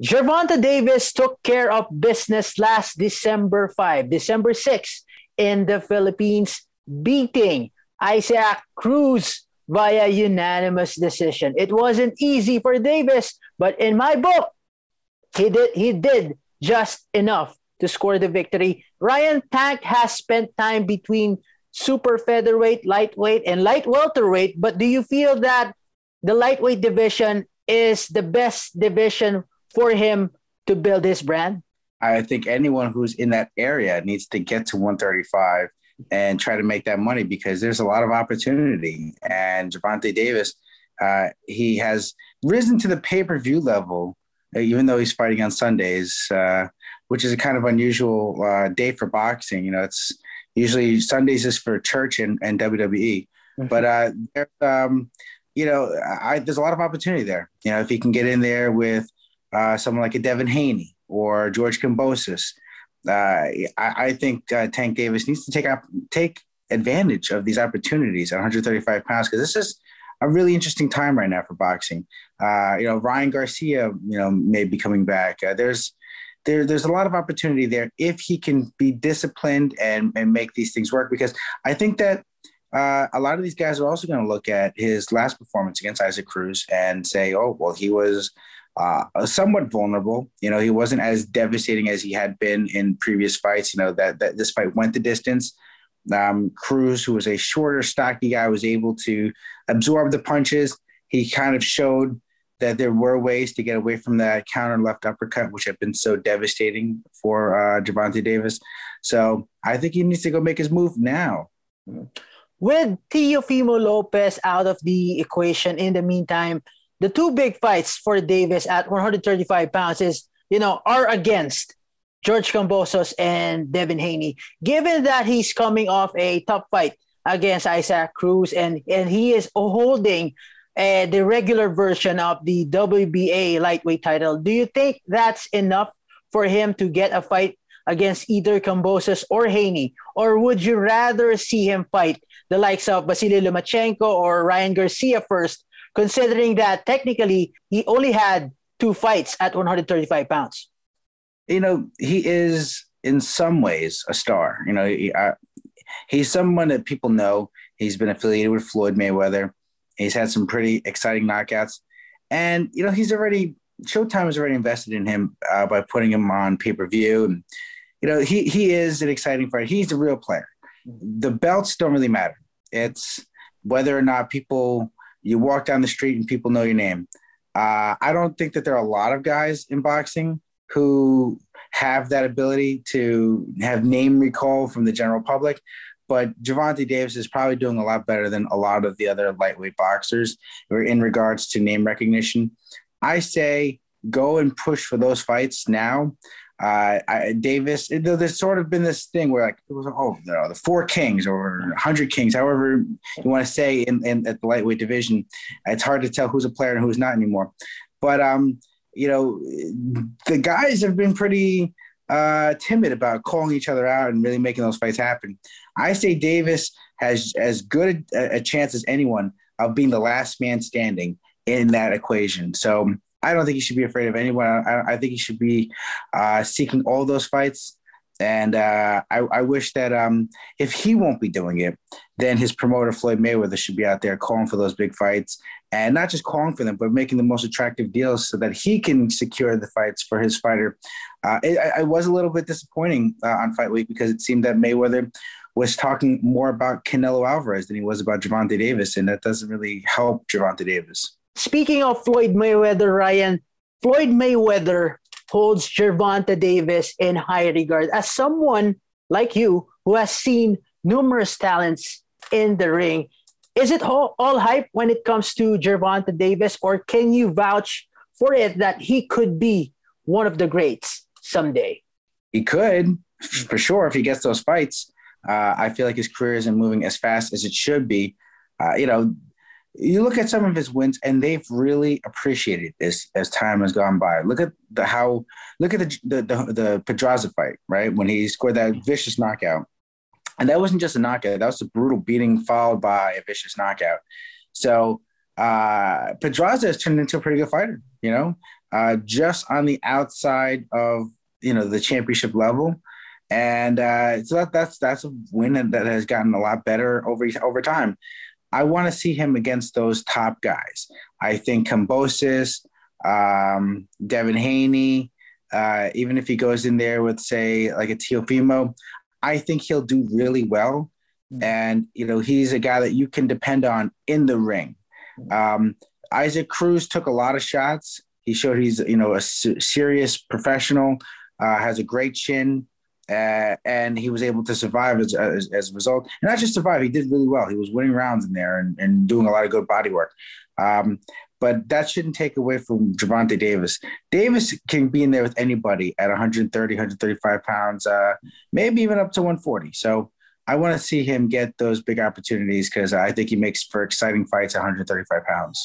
Gervonta Davis took care of business last December 6th in the Philippines, beating Isaac Cruz via unanimous decision. It wasn't easy for Davis, but in my book, he did just enough to score the victory. Ryan Tank has spent time between super featherweight, lightweight, and light welterweight, but do you feel that the lightweight division is the best division for him to build his brand? I think anyone who's in that area needs to get to 135 and try to make that money because there's a lot of opportunity. And Gervonta Davis, he has risen to the pay-per-view level, even though he's fighting on Sundays, which is a kind of unusual day for boxing. You know, it's usually Sundays is for church and WWE. But there's a lot of opportunity there. You know, if he can get in there with someone like a Devin Haney or George Kambosos, I think Tank Davis needs to take advantage of these opportunities at 135 pounds because this is a really interesting time right now for boxing. Ryan Garcia, may be coming back. There's a lot of opportunity there if he can be disciplined and make these things work. Because I think that a lot of these guys are also going to look at his last performance against Isaac Cruz and say, oh, well, he was somewhat vulnerable. You know, he wasn't as devastating as he had been in previous fights. You know, that this fight went the distance. Cruz, who was a shorter, stocky guy, was able to absorb the punches. He kind of showed that there were ways to get away from that counter left uppercut, which had been so devastating for Gervonta Davis. So I think he needs to go make his move now. With Teofimo Lopez out of the equation in the meantime, the two big fights for Davis at 135 pounds are against George Kambosos and Devin Haney. Given that he's coming off a tough fight against Isaac Cruz and he is holding the regular version of the WBA lightweight title, do you think that's enough for him to get a fight against either Kambosos or Haney? Or would you rather see him fight the likes of Vasily Lomachenko or Ryan Garcia first, considering that technically he only had two fights at 135 pounds? You know, he is in some ways a star. You know, he's someone that people know. He's been affiliated with Floyd Mayweather. He's had some pretty exciting knockouts. And, Showtime has already invested in him by putting him on pay-per-view. And, he is an exciting fighter. He's a real player. The belts don't really matter. It's whether or not you walk down the street and people know your name. I don't think that there are a lot of guys in boxing who have that ability to have name recall from the general public. But Gervonta Davis is probably doing a lot better than a lot of the other lightweight boxers in regards to name recognition. I say go and push for those fights now. Davis, there's sort of been this thing where it was, the 4 kings or 100 kings, however you want to say at the lightweight division. It's hard to tell who's a player and who's not anymore. But, the guys have been pretty timid about calling each other out and really making those fights happen. I say Davis has as good a chance as anyone of being the last man standing in that equation. So I don't think he should be afraid of anyone. I think he should be seeking all those fights. And I wish that if he won't be doing it, then his promoter, Floyd Mayweather, should be out there calling for those big fights and not just calling for them, but making the most attractive deals so that he can secure the fights for his fighter. It was a little bit disappointing on Fight Week because it seemed that Mayweather was talking more about Canelo Alvarez than he was about Gervonta Davis, and that doesn't really help Gervonta Davis. Speaking of Floyd Mayweather, Ryan, Floyd Mayweather holds Gervonta Davis in high regard as someone like you who has seen numerous talents in the ring. Is it all hype when it comes to Gervonta Davis, or can you vouch for it that he could be one of the greats someday? He could, for sure, if he gets those fights. I feel like his career isn't moving as fast as it should be. You look at some of his wins, and they've really appreciated this as time has gone by. Look at the Pedraza fight, right? When he scored that vicious knockout, and that wasn't just a knockout; that was a brutal beating followed by a vicious knockout. So Pedraza has turned into a pretty good fighter. just on the outside of the championship level. And so that's a win that has gotten a lot better over time. I want to see him against those top guys. I think Kambosos, Devin Haney, even if he goes in there with, say, like a Teofimo, I think he'll do really well. And, he's a guy that you can depend on in the ring. Isaac Cruz took a lot of shots. He showed he's, a serious professional, has a great chin, and he was able to survive as a result. And not just survive, he did really well. He was winning rounds in there and doing a lot of good body work. But that shouldn't take away from Gervonta Davis. Davis can be in there with anybody at 130, 135 pounds, maybe even up to 140. So I want to see him get those big opportunities because I think he makes for exciting fights at 135 pounds.